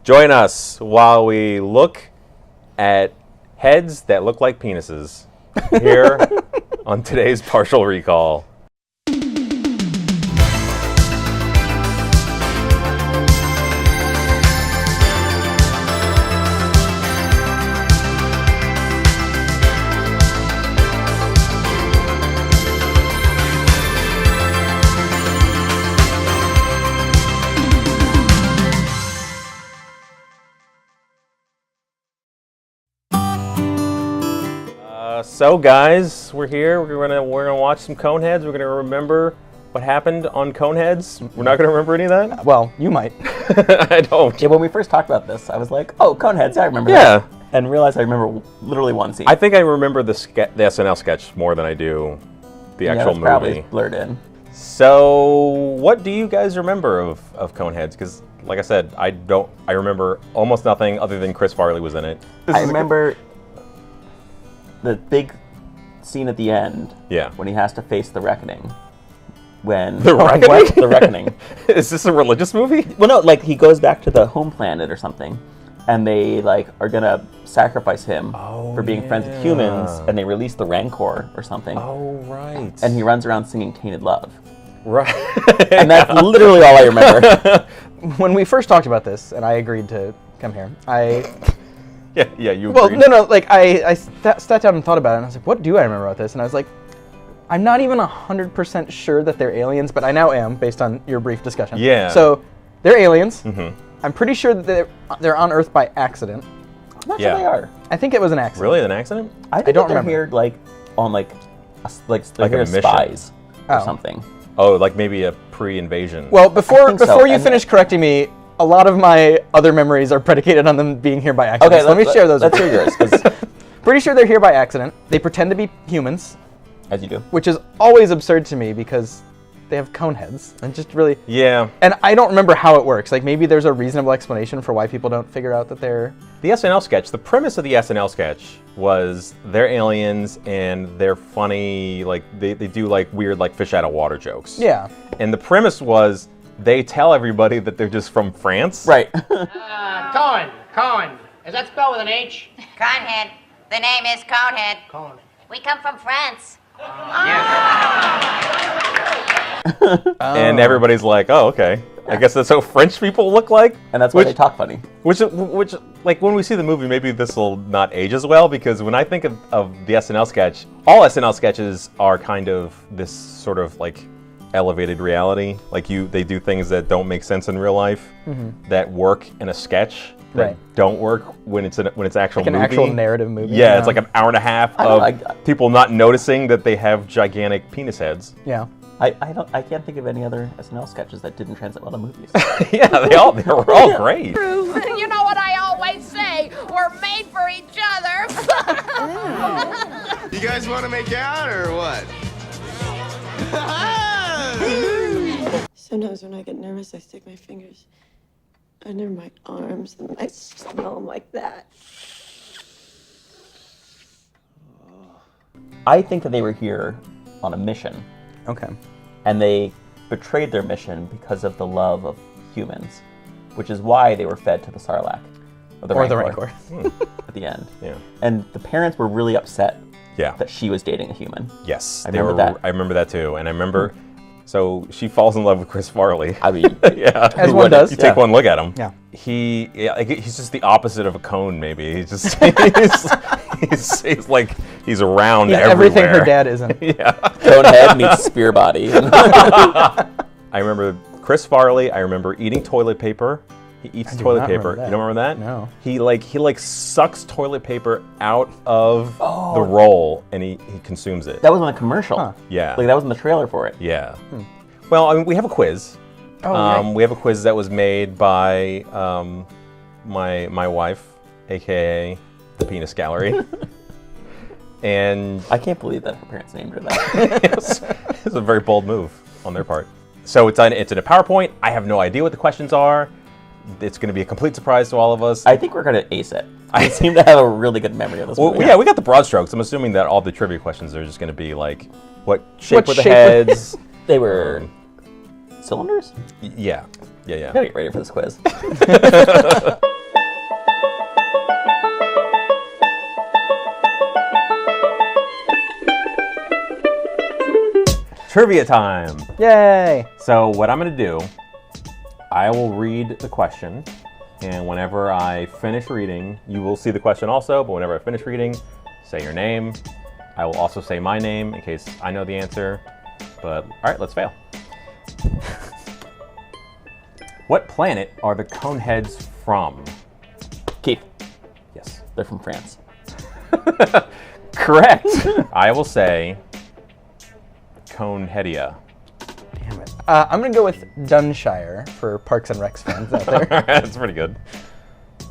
Join us while we look at heads that look like penises here on today's Partial Recall. So guys, we're here. We're gonna watch some Coneheads. We're gonna remember what happened on Coneheads. We're not gonna remember any of that. Well, you might. I don't. Yeah, when we first talked about this, I was like, "Oh, Coneheads, I remember that." And realized I remember literally one scene. I think I remember the SNL sketch more than I do the actual movie. Probably blurred in. So, what do you guys remember of Coneheads? Because, like I said, I remember almost nothing other than Chris Farley was in it. I remember the big scene at the end. Yeah. When he has to face the reckoning. When the reckoning? What? The reckoning. Is this a religious movie? Well, no. Like he goes back to the home planet or something, and they are gonna sacrifice him for being friends with humans, and they release the Rancor or something. Oh right. And he runs around singing "Tainted Love." Right. And that's literally all I remember. When we first talked about this, and I agreed to come here, Yeah, you Well, agreed. no, like, I sat down and thought about it, and I was like, what do I remember about this? And I was like, I'm not even 100% sure that they're aliens, but I now am, based on your brief discussion. Yeah. So, they're aliens. Mm-hmm. I'm pretty sure that they're on Earth by accident. I'm not sure they are. I think it was an accident. Really, an accident? I think don't they're remember. here, on, they're Like here a as mission. spies or Oh. something. Oh, like maybe a pre-invasion. Well, I before think so, you and finish correcting me, a lot of my other memories are predicated on them being here by accident. Okay, So let me share those. Let's hear yours, 'cause Pretty sure they're here by accident. They pretend to be humans, as you do. which is always absurd to me because they have cone heads and just really. Yeah. And I don't remember how it works. Like maybe there's a reasonable explanation for why people don't figure out that they're. The SNL sketch, the premise of the SNL sketch was they're aliens and they're funny, like they do like weird like fish out of water jokes. Yeah. And the premise was they tell everybody that they're just from France. Right. Cohen. Is that spelled with an H? Conehead. The name is Conehead. Cohen. We come from France. And everybody's like, oh, okay. I guess that's how French people look like. And that's why they talk funny. Which, like, when we see the movie, maybe this will not age as well, because when I think of the SNL sketch, all SNL sketches are kind of this sort of, like, elevated reality. Like, they do things that don't make sense in real life, that work in a sketch, that don't work when it's actual Like an movie. actual narrative movie. Yeah, it's like an hour and a half I of don't know, people not noticing that they have gigantic penis heads. Yeah. I can't think of any other SNL sketches that didn't translate well to movies. Yeah, they were all great. You know what I always say? We're made for each other. You guys want to make out or what? Sometimes when I get nervous, I stick my fingers under my arms and I smell them like that. I think that they were here on a mission, Okay. and they betrayed their mission because of the love of humans, which is why they were fed to the Sarlacc. Or the Rancor. At the end. Yeah. And the parents were really upset Yeah. that she was dating a human. Yes, I remember that. I remember that too, and I remember. So she falls in love with Chris Farley. I mean, yeah, As one does. You take one look at him. Yeah. He's just the opposite of a cone. Maybe he's just he's like he's around He's everywhere. everything her dad isn't. Yeah. Conehead meets spear body. I remember Chris Farley. I remember eating toilet paper. He eats do toilet not paper. remember that. You don't remember that? No. He sucks toilet paper out of the roll and he consumes it. That was on a commercial. Huh. Yeah. Like that was in the trailer for it. Yeah. Well, I mean, we have a quiz. Oh, right. We have a quiz that was made by my wife, aka the Penis Gallery, and I can't believe that her parents named her that. it's a very bold move on their part. So it's in a PowerPoint. I have no idea what the questions are. It's going to be a complete surprise to all of us. I think we're going to ace it. I seem to have a really good memory of this Well, movie. yeah, we got the broad strokes. I'm assuming that all the trivia questions are just going to be like, what shape What were the shape were- heads? They were cylinders? Yeah. I gotta get ready for this quiz. trivia time. Yay! So what I'm going to do, I will read the question, and whenever I finish reading, you will see the question also, but whenever I finish reading, say your name. I will also say my name in case I know the answer. But, all right, let's fail. What planet are the Coneheads from? Keith. Yes. They're from France. Correct. I will say Coneheadia. Damn it. I'm going to go with Dunshire for Parks and Recs fans out there. That's pretty good.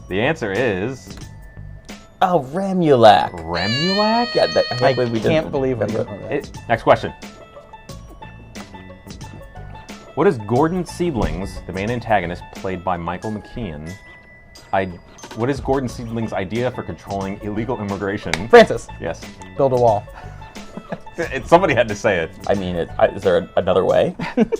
The answer is... Oh, Ramulac. Remulac? Yeah, I can't believe we didn't know that. Next question. What is Gordon Seedlings, the main antagonist, played by Michael McKean? What is Gordon Seedlings' idea for controlling illegal immigration? Francis, Yes. build a wall. Somebody had to say it. I mean, is there another way?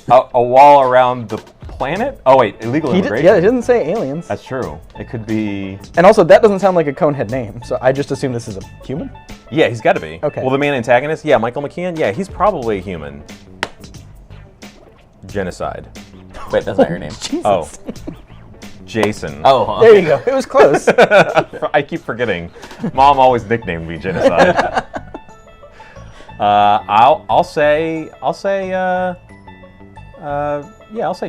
A wall around the planet? Oh wait, illegal immigration. Yeah, it didn't say aliens. That's true. It could be... And also, that doesn't sound like a Conehead name, so I just assume this is a human? Yeah, he's got to be. Okay. Well, the main antagonist? Yeah, Michael McKean? Yeah, he's probably a human. Genocide. Wait, that's not your name. Jesus. Oh. Jason. Oh, There you go. It was close. I keep forgetting. Mom always nicknamed me Genocide. I'll say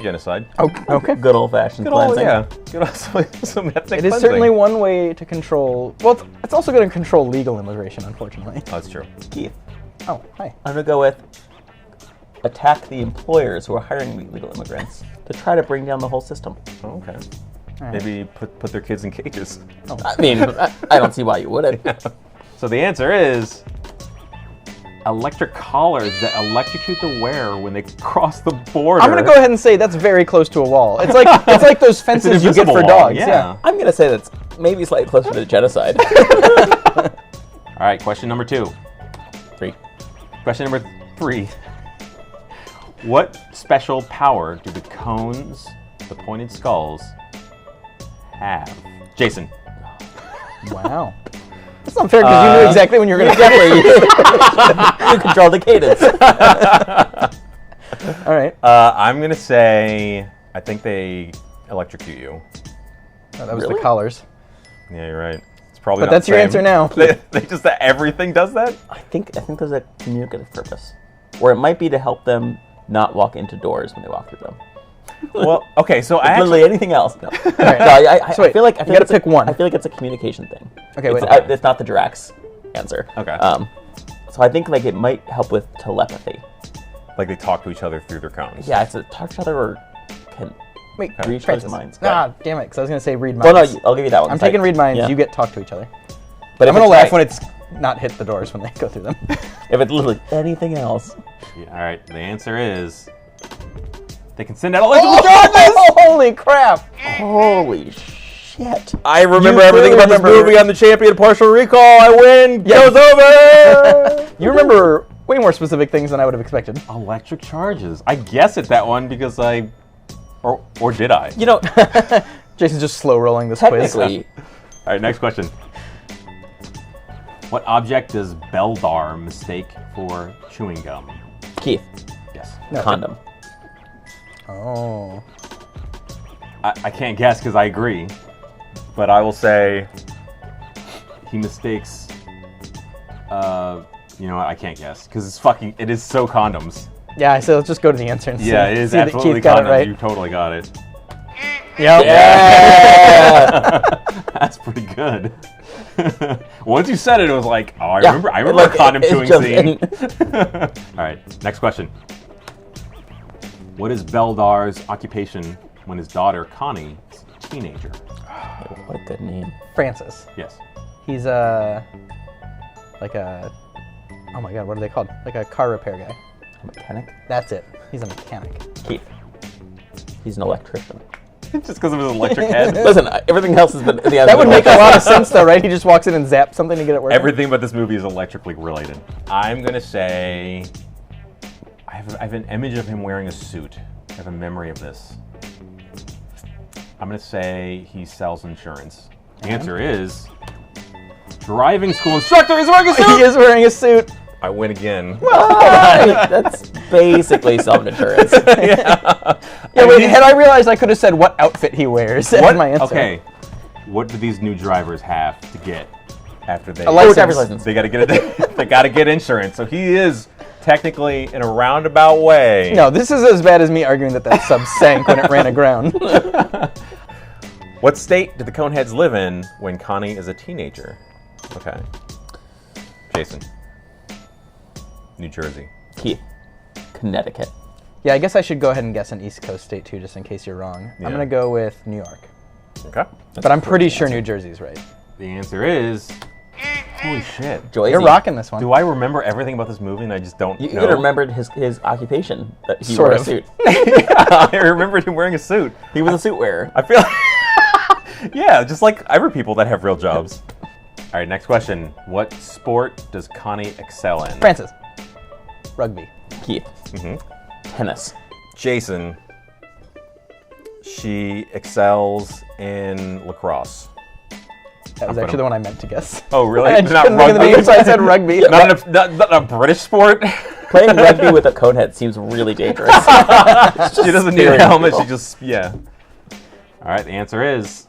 Genocide. Okay. Good old-fashioned Good old, cleansing. yeah. Good old, some ethnic It is cleansing. certainly one way to control... Well, it's also going to control legal immigration, unfortunately. Oh, that's true. Keith, Oh, hi. I'm going to go with attack the employers who are hiring illegal immigrants to try to bring down the whole system. Oh, okay. All right. Maybe put their kids in cages. I mean, I don't see why you wouldn't. So the answer is electric collars that electrocute the wearer when they cross the border. I'm going to go ahead and say that's very close to a wall. It's like those fences you get invisible for wall, dogs. yeah. I'm going to say that's maybe slightly closer to genocide. All right, question number 2. 3. Question number 3. What special power do the cones, the pointed skulls, have? Jason. Wow. That's not fair because you knew exactly when you were going to get there. You control the cadence. All right. I'm going to say, I think they electrocute you. Oh, that was Really? the collars. Yeah, you're right. It's probably But not that's the your same. answer now. They just, everything does that? I think there's a communicative purpose. Or it might be to help them not walk into doors when they walk through them. Well, okay, so I Literally actually... anything else. No. right. No, I So wait, feel like you gotta pick one. I feel like it's a communication thing. Okay, it's, wait. it's not the Drax answer. Okay. So I think like it might help with telepathy. Like they talk to each other through their cones. Yeah, it's a talk to each other or can Wait, read each Francis. other's minds. Ah, damn it, because I was going to say read minds. Well, no, I'll give you that one. I'm 'cause I- taking read minds. yeah. You get talk to each other. But I'm if going to it's laugh like- when it's not hit the doors when they go through them. if it's literally anything else. Yeah, all right, the answer is... They can send out electrical charges! Holy crap! Holy shit! I remember You everything clearly about this remember- movie. I'm the champion. Partial recall. I win. Yeah. Goes over. You remember way more specific things than I would have expected. Electric charges. I guess at that one because I... Or did I? You know, Jason's just slow rolling this quiz. technically, All right, next question. What object does Beldar mistake for chewing gum? Keith, Yes. No, condom. Oh. I can't guess because I agree. But I will say... He mistakes... you know what? I can't guess because it's fucking... It is so condoms. Yeah, so let's just go to the answer and see. Yeah, it is see that absolutely Keith got condoms. it right. You totally got it. Yep. Yeah. That's pretty good. Once you said it, it was like, oh, I Yeah, remember like, condom it's chewing just scene. All right, next question. What is Beldar's occupation when his daughter Connie is a teenager? What a good name. Francis. Yes. He's like a, oh my god, what are they called? Like a car repair guy. A mechanic. That's it. He's a mechanic. Keith. He's an electrician. Just because of his electric head. Listen, everything else has been. That would make a lot of sense though, right? He just walks in and zaps something to get it working. Everything but this movie is electrically related. I'm gonna say, I have an image of him wearing a suit. I have a memory of this. I'm gonna say he sells insurance. The answer is driving school instructor is wearing a suit. He is wearing a suit. I win again. That's basically self-deterrence. Yeah, wait, had I realized I could have said what outfit he wears as my answer. Okay. What do these new drivers have to get after they... driver's license. They got to get it. They got to get insurance. So he is technically in a roundabout way. No, this is as bad as me arguing that sub sank when it ran aground. What state do the Coneheads live in when Connie is a teenager? Okay. Jason. New Jersey. Keith. Connecticut. Yeah, I guess I should go ahead and guess an East Coast state too, just in case you're wrong. Yeah. I'm gonna go with New York. Okay. But I'm pretty sure New Jersey's right. The answer is... Holy shit. Joyzy. You're rocking this one. Do I remember everything about this movie and I just don't know? You could have remembered his occupation. That he Sort wore of. a suit. Yeah, I remembered him wearing a suit. He was a suit wearer. I feel yeah, just like every people that have real jobs. All right, next question. What sport does Connie excel in? Francis. Rugby. Keith. Tennis. Jason. She excels in lacrosse. That was actually the one I meant to guess. Oh, really? I just couldn't think of the name, so I said rugby. Not a British sport? Playing rugby with a conehead seems really dangerous. She doesn't need a helmet, she just, yeah. All right, the answer is...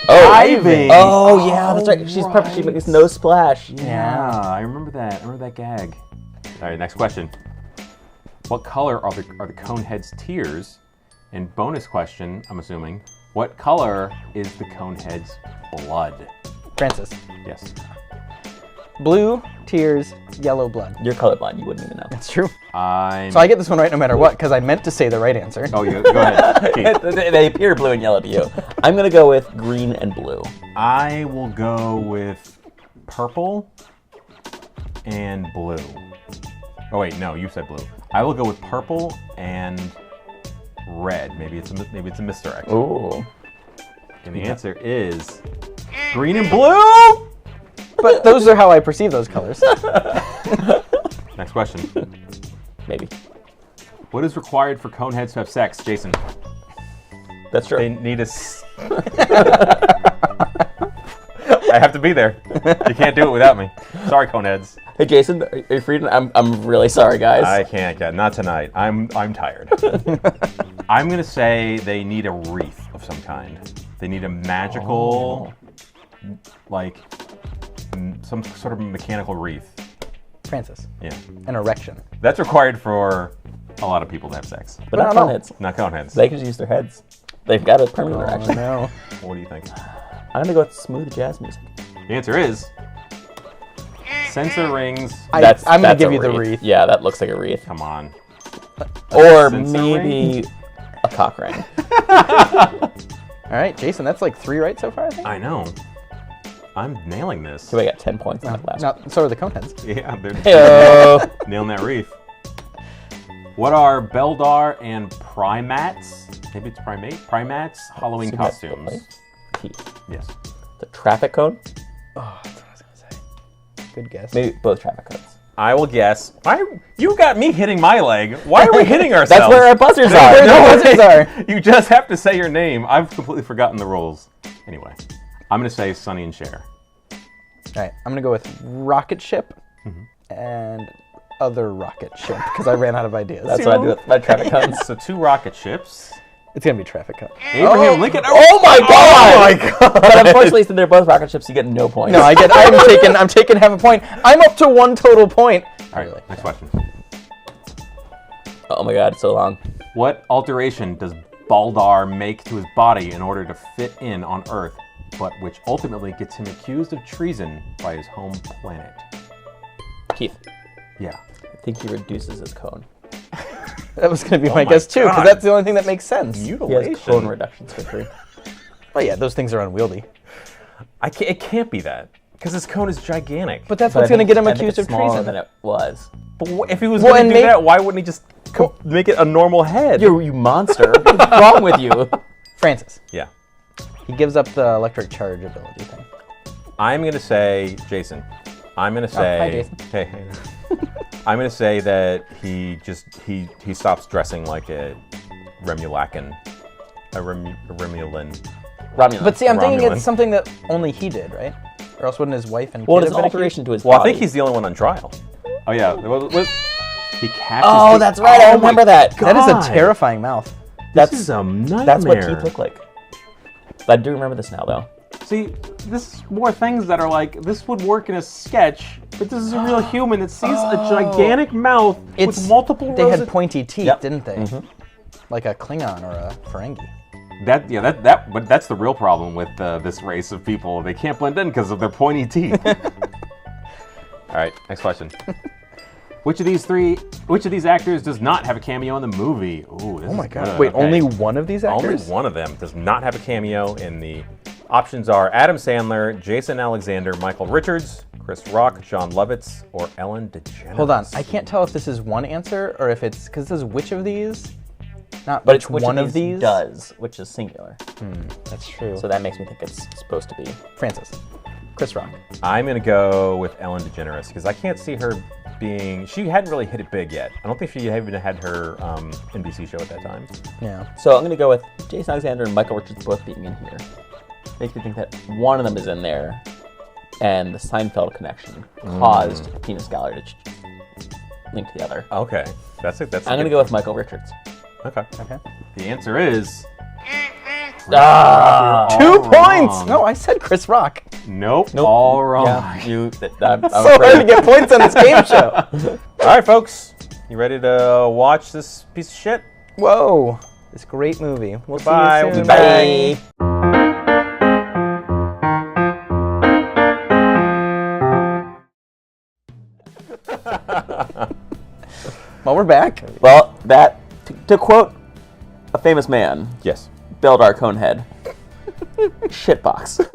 Ivy. Oh, yeah, that's right. She's perfect. She makes no splash. Yeah, I remember that. I remember that gag. All right, next question. What color are the Coneheads' tears? And bonus question, I'm assuming, what color is the Coneheads' blood? Francis. Yes. Blue, tears, yellow blood. You're colorblind. You wouldn't even know. That's true. So I get this one right no matter what, because I meant to say the right answer. Oh, go ahead. Keith. They appear blue and yellow to you. I'm going to go with green and blue. I will go with purple and blue. Oh wait, no, you said blue. I will go with purple and red. Maybe it's a misdirect. Ooh. And the answer is green and blue. But those are how I perceive those colors. Next question. Maybe. What is required for Coneheads to have sex, Jason? That's true. They need a... I have to be there. You can't do it without me. Sorry, Coneheads. Hey, Jason, are you free? I'm really sorry, guys. I can't get, not tonight. I'm tired. I'm gonna say they need a wreath of some kind. They need a magical, like, some sort of mechanical wreath. Francis. Yeah. An erection. That's required for a lot of people to have sex. But not coneheads. Not Coneheads. They can just use their heads. They've got a permanent erection. No. What do you think? I'm going to go with smooth jazz music. The answer is sensor rings. I'm going to give a you the wreath. Yeah, that looks like a wreath. Come on. Or Sensor maybe a cock ring. All right, Jason, that's like 3 right so far, I think? I know. I'm nailing this. So I got 10 points in that last one. No, so are the Coneheads. Yeah, they're Heyo. nailing that wreath. What are Beldar and Primates? Maybe it's Primates Halloween So that's costumes. Keith. Yes. The traffic cone? Oh, that's what I was going to say. Good guess. Maybe both traffic cones. I will guess. You got me hitting my leg. Why are we hitting ourselves? That's where our buzzers That's where are. the buzzers are. You just have to say your name. I've completely forgotten the rules. Anyway, I'm going to say Sonny and Cher. All right, I'm going to go with rocket ship and other rocket ship because I ran out of ideas. That's what I do with my traffic cones. So 2 rocket ships. It's going to be traffic cone. Abraham Lincoln. Oh my god! Oh my god! But unfortunately, since they're both rocket ships, you get no points. No, I'm taking half a point. I'm up to 1 total point. All right, next question. Oh my god, it's so long. What alteration does Beldar make to his body in order to fit in on Earth, but which ultimately gets him accused of treason by his home planet? Keith, Yeah. I think he reduces his cone. That was going to be Oh my my guess too, because God. that's the only thing that makes sense. He has Mutilation. cone reduction surgery. Oh yeah, those things are unwieldy. It can't be that, because his cone is gigantic. But that's But what's I going to think- get him I think accused it's of smaller treason. than it was. But if he was Well, going and to do may- that, why wouldn't he just make it a normal head? You monster. What's wrong with you? Francis. Yeah. He gives up the electric charge ability thing. I'm going to say, Jason, I'm going to say... hi, Jason. Hey. I'm going to say that he stops dressing like a Remulacan. A Remulan. Romulan. But see, I'm thinking Romulan. it's something that only he did, right? Or else wouldn't his wife and Well, kid it's have an been alteration to his Well, I body. think he's the only one on trial. Oh yeah, he catches. Oh, that's right. I remember that. That is a terrifying mouth. This is a nightmare. That's what teeth look like. I do remember this now, though. See, this is more things that are like, this would work in a sketch, but this is a real human that sees a gigantic mouth with multiple They rows had of... pointy teeth, Yep. didn't they? Like a Klingon or a Ferengi. But that's the real problem with this race of people. They can't blend in because of their pointy teeth. All right, next question. Which of these actors does not have a cameo in the movie? Ooh, this Oh my is god. good. Wait, Okay. only one of these actors? Only one of them does not have a cameo in the... Options are Adam Sandler, Jason Alexander, Michael Richards, Chris Rock, John Lovitz, or Ellen DeGeneres. Hold on. I can't tell if this is one answer or if it's... Because it says which of these? Not But which it's which one of of these these? does, which is singular. That's true. So that makes me think it's supposed to be. Francis. Chris Rock. I'm going to go with Ellen DeGeneres because I can't see her being... She hadn't really hit it big yet. I don't think she even had her NBC show at that time. Yeah. So I'm going to go with Jason Alexander and Michael Richards both being in here. Makes me think that one of them is in there, and the Seinfeld connection caused a penis gallery to link to the other. Okay. That's I'm going to go with Michael Richards. Okay. Okay. The answer is... 2 All points! wrong. No, I said Chris Rock. Nope. All wrong. Yeah, I'm So hard to get points on this game show. All right, folks. You ready to watch this piece of shit? Whoa. This great movie. We'll Goodbye. see you soon. Bye. Well, we're back. Well, to quote a famous man, Yes. Beldar Conehead, shitbox.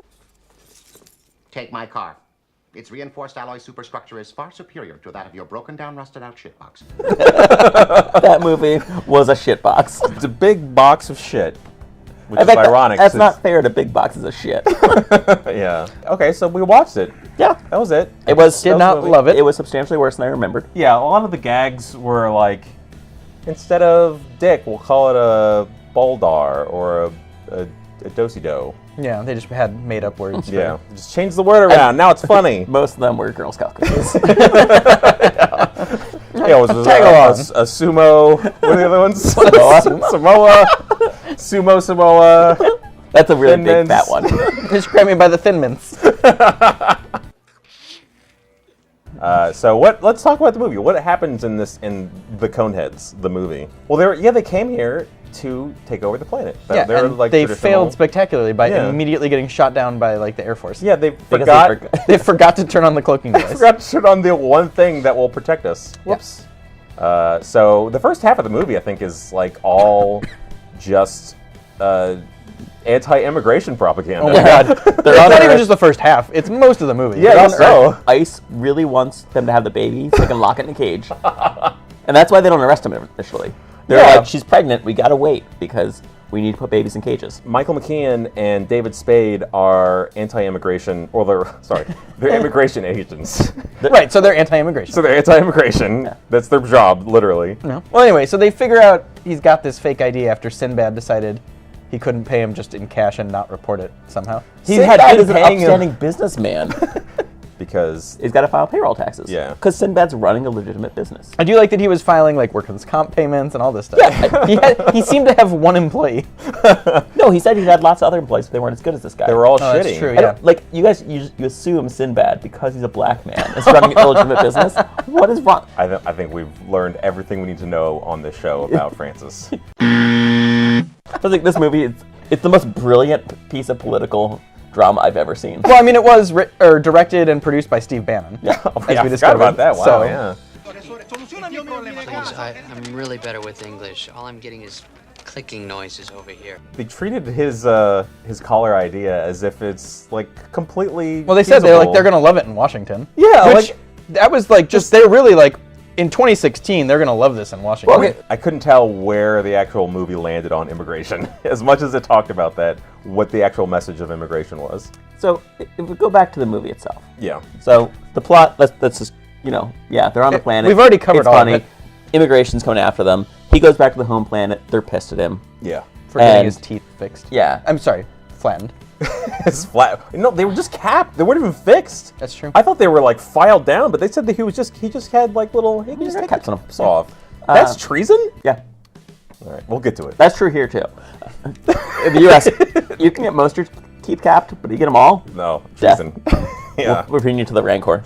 Take my car. Its reinforced alloy superstructure is far superior to that of your broken down, rusted out shitbox. That movie was a shitbox. It's a big box of shit. Which I is bet ironic. that's since- not fair to big boxes of shit. Yeah. Okay, so we watched it. Yeah. That was it. It was Did not love it. It was substantially worse than I remembered. Yeah, a lot of the gags were like, instead of dick, we'll call it a Beldar or a do-si-do. Yeah, they just had made up words. for- Yeah. Just change the word around. Now it's funny. Most of them were Girl Scout cookies. Yeah, it was Tag along. a sumo. What are the other ones? Samoa. Samoa. Sumo Samoa. That's a really Thin big Mints. fat one. Just grab me by the Thin Mints. So let's talk about the movie. What happens in the Coneheads, the movie? Well, they came here to take over the planet. Yeah, They're and like they traditional- failed spectacularly by Yeah. immediately getting shot down by like the Air Force. Yeah, they Because forgot. they They forgot to turn on the cloaking device. forgot to turn on the one thing that will protect us. Whoops. So the first half of the movie, I think, is like all just anti-immigration propaganda. Oh my god. They're It's on not even Earth. just the first half. It's most of the movie. Yeah, I On guess so. Earth, ICE really wants them to have the baby so they can lock it in a cage. And that's why they don't arrest him initially. They're Yeah. like, she's pregnant, we gotta wait because we need to put babies in cages. Michael McKean and David Spade are anti-immigration, or they're immigration agents. Right, so they're anti-immigration. So they're anti-immigration. That's their job, literally. No. Well, anyway, so they figure out he's got this fake ID after Sinbad decided he couldn't pay him just in cash and not report it somehow. He Sinbad had been is an paying him. upstanding businessman. Because He's got to file payroll taxes. Yeah. Because Sinbad's running a legitimate business. I do like that he was filing like workers' comp payments and all this stuff. he seemed to have one employee. No, he said he had lots of other employees, but they weren't as good as this guy. they were all Oh, shitty. that's true, I yeah. don't- like, you guys, you assume Sinbad, because he's a black man, is running an illegitimate business. What is wrong? I think we've learned everything we need to know on this show about Francis. I was like, this movie, it's the most brilliant piece of political drama I've ever seen. Well, I mean, it was directed and produced by Steve Bannon. Yeah. Oh, as yeah, I we forgot discovered. about that. Wow, So- yeah. Please, I'm really better with English. All I'm getting is clicking noises over here. They treated his caller idea as if it's like completely. Well, they said they're feasible. gonna love it in Washington. Yeah, which like- that was like just they're really like in 2016 they're gonna love this in Washington. Well, okay. I couldn't tell where the actual movie landed on immigration, as much as it talked about that. What the actual message of immigration was. So, if we go back to the movie itself. Yeah. So, the plot, let's just, they're on the planet. We've already covered it's all of funny. it. Immigration's coming after them. He goes back to the home planet. They're pissed at him. Yeah. For getting and- his teeth fixed. Yeah. I'm sorry, flattened. It's flat. No, they were just capped. They weren't even fixed. That's true. I thought they were like filed down, but they said that he just had like little. He could just take caps the on 'em. caps off. That's treason. Yeah. All right, we'll get to it. That's true here too. In the U.S., you can get most of your teeth capped, but you get them all. No, Death. treason. Yeah. We're bringing you to the Rancor.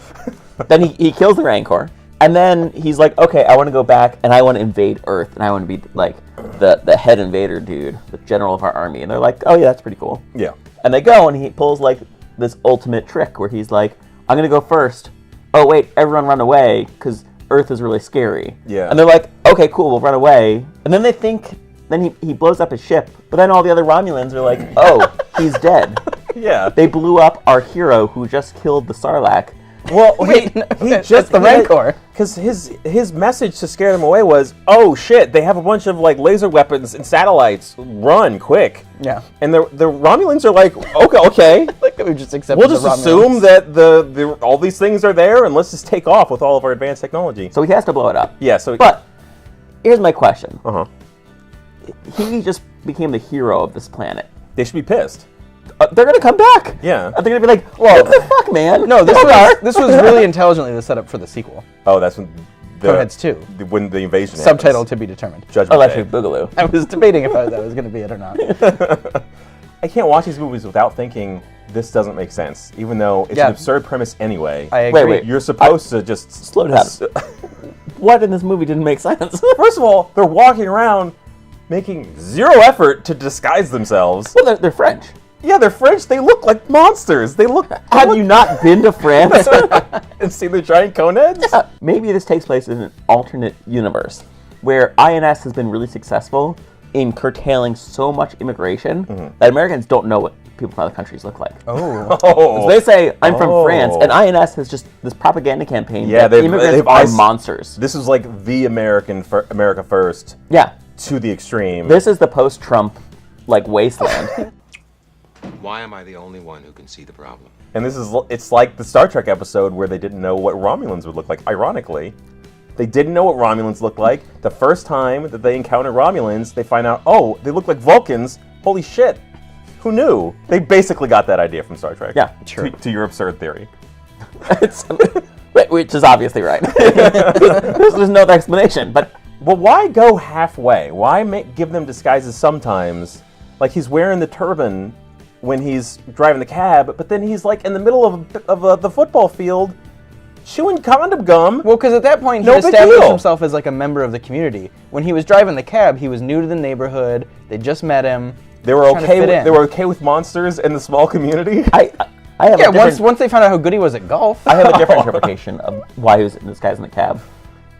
Then he kills the Rancor, and then he's like, okay, I want to go back and I want to invade Earth, and I want to be like the head invader dude, the general of our army. And they're like, oh yeah, that's pretty cool. Yeah. And they go, and he pulls like this ultimate trick where he's like, I'm gonna go first. Oh wait, everyone run away because Earth is really scary. Yeah. And they're like, okay, cool, we'll run away. And then they think, then he blows up his ship, but then all the other Romulans are like, oh, he's dead. Yeah. They blew up our hero who just killed the Sarlacc. Well, Wait, no, that's the Rancor. Because his message to scare them away was, oh shit, they have a bunch of like laser weapons and satellites. Run quick. Yeah. And the Romulans are like, okay. Like we just accept. We'll just assume that the all these things are there, and let's just take off with all of our advanced technology. So he has to blow it up. Yeah. So. But here's my question. He He just became the hero of this planet. They should be pissed. They're gonna come back. Yeah. They're gonna be like, what the fuck, man? No, Beldar. this was really intelligently the setup for the sequel. Oh, that's when Coneheads 2. When the invasion Subtitle happens. to be determined. Judgment Electric Day. Boogaloo. I was debating if that was going to be it or not. I can't watch these movies without thinking this doesn't make sense, even though it's Yeah. an absurd premise anyway. I agree. wait. You're supposed to just Slow down. What in this movie didn't make sense? First of all, they're walking around making zero effort to disguise themselves. Well, they're French. Yeah, they're French. They look like monsters. Have you not been to France? and seen the giant coneheads? Maybe this takes place in an alternate universe where INS has been really successful in curtailing so much immigration that Americans don't know what people from other countries look like. Oh. So they say, I'm from France, and INS has just this propaganda campaign that immigrants are monsters. This is like the America First Yeah. to the extreme. This is the post-Trump, like, wasteland. Why am I the only one who can see the problem? And it's like the Star Trek episode where they didn't know what Romulans would look like. Ironically, they didn't know what Romulans looked like. The first time that they encounter Romulans, they find out, oh, they look like Vulcans. Holy shit. Who knew? They basically got that idea from Star Trek. Yeah, To your absurd theory. Which is obviously right. There's no other explanation, but... Well, why go halfway? Why give them disguises sometimes? Like he's wearing the turban when he's driving the cab, but then he's like in the middle of the football field chewing condom gum. Well, because at that point, he No big established deal. himself as like a member of the community. When he was driving the cab, he was new to the neighborhood. They just met him. They were trying to okay. fit in. They were okay with monsters in the small community. I have Yeah, a different, once they found out how good he was at golf. I have a different interpretation of why he was in this guy's in the cab.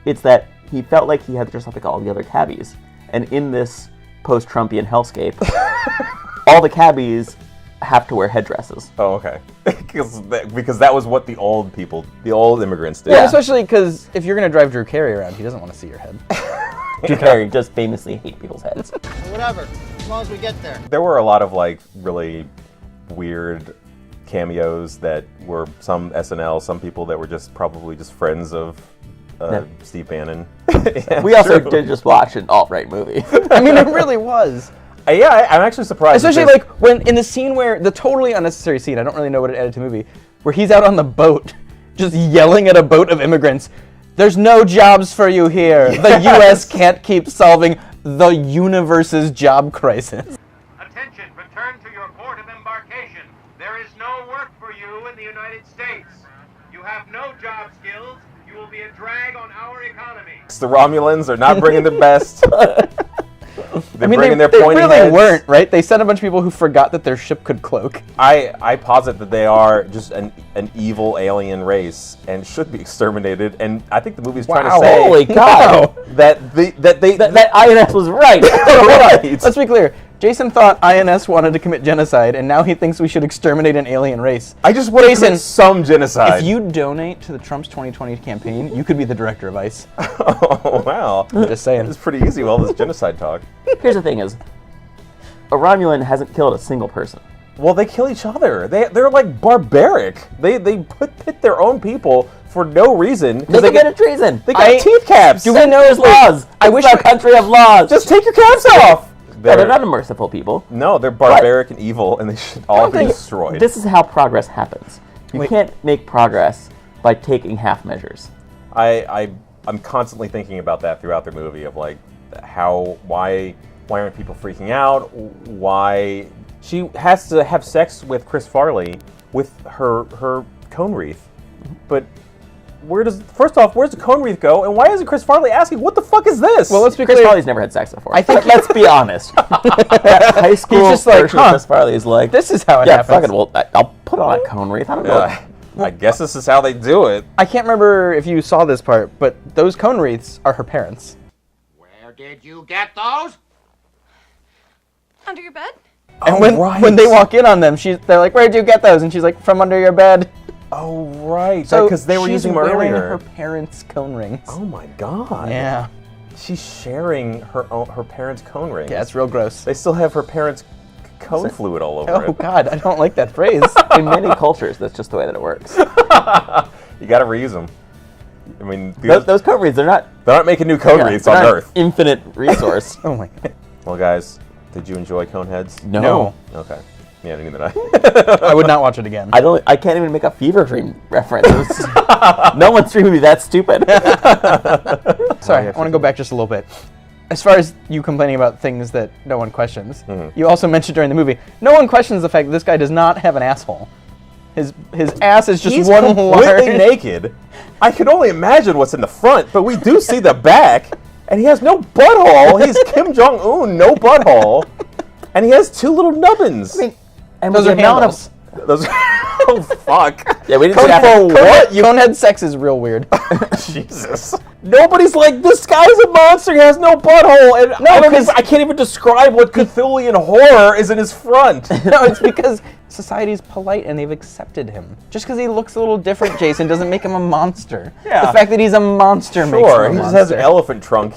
It's that he felt like he had to dress up like all the other cabbies. And in this post-Trumpian hellscape, all the cabbies have to wear headdresses. Oh, okay. because that was what the old immigrants did. Yeah, especially because if you're going to drive Drew Carey around, he doesn't want to see your head. Drew Carey does famously hate people's heads. Whatever, as long as we get there. There were a lot of like really weird cameos that were some SNL, some people that were just probably just friends of Steve Bannon. Yeah, We also true. did just watch an alt-right movie. I mean, it really was. Yeah, I'm actually surprised. Especially because- like when in the scene where the totally unnecessary scene, I don't really know what it added to the movie, where he's out on the boat, just yelling at a boat of immigrants. There's no jobs for you here. The U.S. can't keep solving the universe's job crisis. Attention, return to your port of embarkation. There is no work for you in the United States. You have no job skills. You will be a drag on our economy. the Romulans are not bringing their best. They're bringing their they pointy really heads. weren't, right? They sent a bunch of people who forgot that their ship could cloak. I posit that they are just an evil alien race and should be exterminated. And I think the movie's trying to say Holy God! that That INS was right. right. Let's be clear. Jason thought INS wanted to commit genocide, and now he thinks we should exterminate an alien race. I just want to Jason, commit some genocide. If you donate to the Trump's 2020 campaign, you could be the director of ICE. Oh wow, I'm just saying. it's pretty easy with all this genocide talk. Here's the thing is, a Romulan hasn't killed a single person. Well, they kill each other. They're like barbaric. They pit their own people for no reason. They committed treason. They got teeth caps. Do we know there's laws? I wish our country have laws. Just take your caps off. they're not merciful people. No, they're barbaric and evil, and they should all be destroyed. This is how progress happens. You can't make progress by taking half measures. I'm constantly thinking about that throughout the movie of like why aren't people freaking out? Why she has to have sex with Chris Farley with her cone wreath, but where's the cone wreath go? And why isn't Chris Farley asking, what the fuck is this? Well, let's be Chris clear. Farley's never had sex before. I think let's be honest. That high school He's just like, version of Chris Farley is like, this is how it yeah, happens. fuck it. Well, I'll put on a cone wreath. I don't know. I guess this is how they do it. I can't remember if you saw this part, but those cone wreaths are her parents. Where did you get those? Under your bed? And when they walk in on them, they're like, "Where'd you get those?" And she's like, "From under your bed." Oh, right. So because they were she's using them wearing earlier. her parents' cone rings. Oh my god. Yeah. She's sharing her parents' cone rings. Yeah, it's real gross. They still have her parents' cone fluid all over Oh it. god, I don't like that phrase. In many cultures, that's just the way that it works. You gotta reuse them. I mean, Those cone wreaths, they're not making new cone wreaths on Earth. Infinite resource. Oh my god. Well, guys, did you enjoy Coneheads? No. Okay. Yeah, neither did I. I would not watch it again. I can't even make a Fever Dream reference. No one's dreaming me that stupid. Sorry, I want to go back just a little bit. As far as you complaining about things that no one questions, you also mentioned during the movie, no one questions the fact that this guy does not have an asshole. His ass is just He's one completely large... naked. I can only imagine what's in the front, but we do see the back, and he has no butthole. He's Kim Jong-un, no butthole, and he has two little nubbins. And Those are handles. Those. Oh fuck! Yeah, we didn't Cone see that. for what? Conehead sex is real weird. Jesus. Nobody's like, this guy's a monster, he has no butthole, and I can't even describe what Cthulhian horror is in his front. No, it's because society's polite and they've accepted him. Just because he looks a little different, Jason, doesn't make him a monster. Yeah. The fact that he's a monster makes him Sure, a he monster. just has an elephant trunk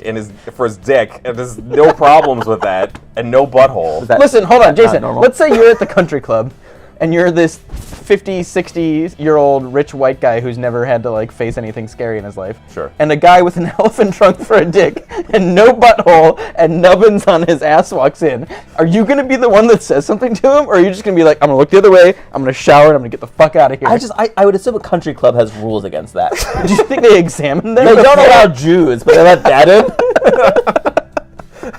for his dick, and there's no problems with that, and no butthole. Listen, hold on, Jason. normal? Let's say you're at the country club, and you're this 50, 60-year-old rich white guy who's never had to like face anything scary in his life. Sure. And a guy with an elephant trunk for a dick and no butthole and nubbins on his ass walks in. Are you gonna be the one that says something to him, or are you just gonna be like, I'm gonna look the other way, I'm gonna shower, and I'm gonna get the fuck out of here? I would assume a country club has rules against that. Do you think they examined them? They don't allow Jews, but they let that in.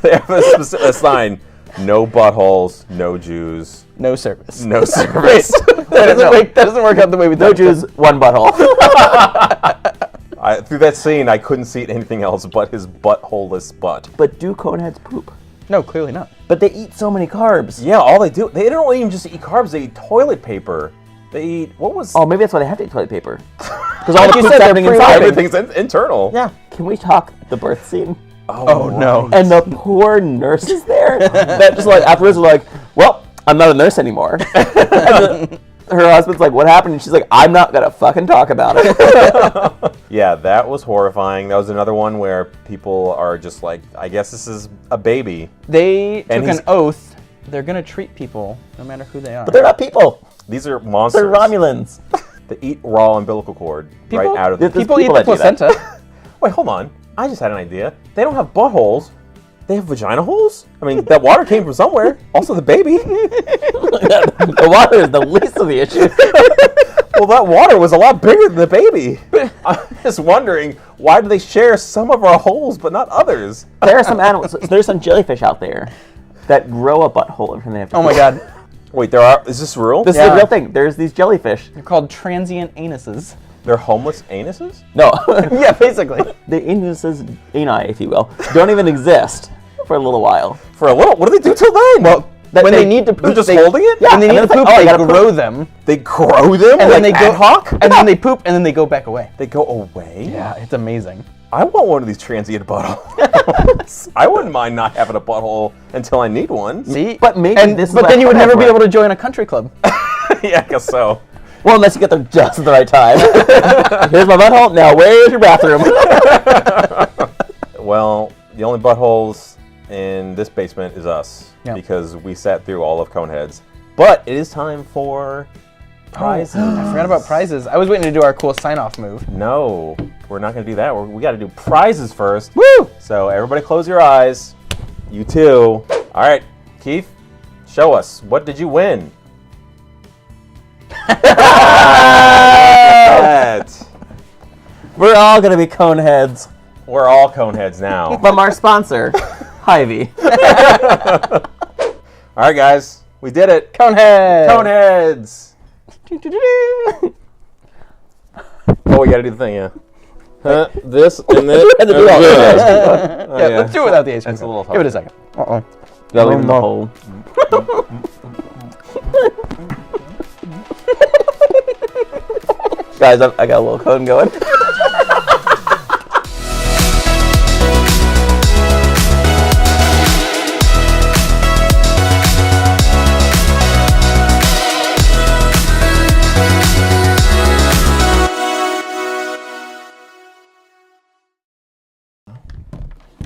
They have a sign, no buttholes, no Jews, No service. no service. That doesn't work out the way we No thought. Jews, one butthole. Through that scene, I couldn't see anything else but his buttholeless butt. But do coneheads poop? No, clearly not. But they eat so many carbs. Yeah, all they do, they don't even just eat carbs, they eat toilet paper. They eat, what was... Oh, maybe that's why they have to eat toilet paper. Because Like all the you poop's said, they're happening inside. Everything's internal. Yeah. Can we talk the birth scene? Oh, no. And the poor nurses there that just like afterwards are like, well, I'm not a nurse anymore. And her husband's like, what happened? And she's like, I'm not gonna fucking talk about it. Yeah, that was horrifying. That was another one where people are just like, I guess this is a baby. They And took he's- an oath. They're gonna treat people no matter who they are. But they're not people. These are monsters. They're Romulans. They eat raw umbilical cord People- right out of the... There's people eat people the that do that. placenta. Wait, hold on. I just had an idea. They don't have buttholes. They have vagina holes? I mean, that water came from somewhere. Also the baby. The water is the least of the issues. Well, that water was a lot bigger than the baby. I'm just wondering, why do they share some of our holes but not others? There are some animals. There's some jellyfish out there that grow a butthole every time they have to Oh my poop. god. Wait, is this real? This is a real thing. There's these jellyfish. They're called transient anuses. They're homeless anuses? No. Yeah, basically. The anuses, ani, if you will, don't even exist for a little while. For a little? What do they do till then? Well, when they need to poop, They're just holding it? when they and need to then it's poop, like, oh, I they gotta grow poop. them, They grow them? and then they like go ad hoc? and then they poop, and then they go back away. They go away? Yeah, it's amazing. I want one of these transient buttholes. I wouldn't mind not having a butthole until I need one. See, But maybe this is but what then you would never be Coneheads able to join a country club. Yeah, I guess so. Well, unless you get there just at the right time. Here's my butthole. Now, where's your bathroom? Well, the only buttholes in this basement is us. Yeah. Because we sat through all of Coneheads. But it is time for prizes. I forgot about prizes. I was waiting to do our cool sign-off move. No, we're not going to do that. We got to do prizes first. Woo! So everybody close your eyes. You too. All right, Keith, show us. What did you win? We're all gonna be Coneheads. We're all Coneheads now. From our sponsor, Hy-Vee. All right, guys, we did it. Conehead. Coneheads. Oh, we gotta do the thing, yeah. This and this. And do all this. Yeah, let's do it without the ice cream. That's a little Give it a hard. second. Uh-oh. Gotta leave in the hole. Guys, I got a little cone going.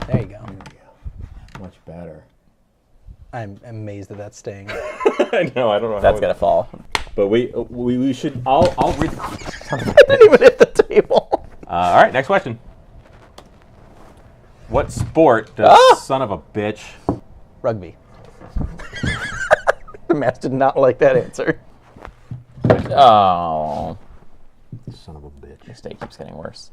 There you go. Much better. I'm amazed that that's staying. I know. I don't know. That's gonna fall. But we should. I'll read. I didn't even hit the table. All right. Next question. What sport does son of a bitch? Rugby. The Mass did not like that answer. Oh. Son of a bitch. Your steak keeps getting worse.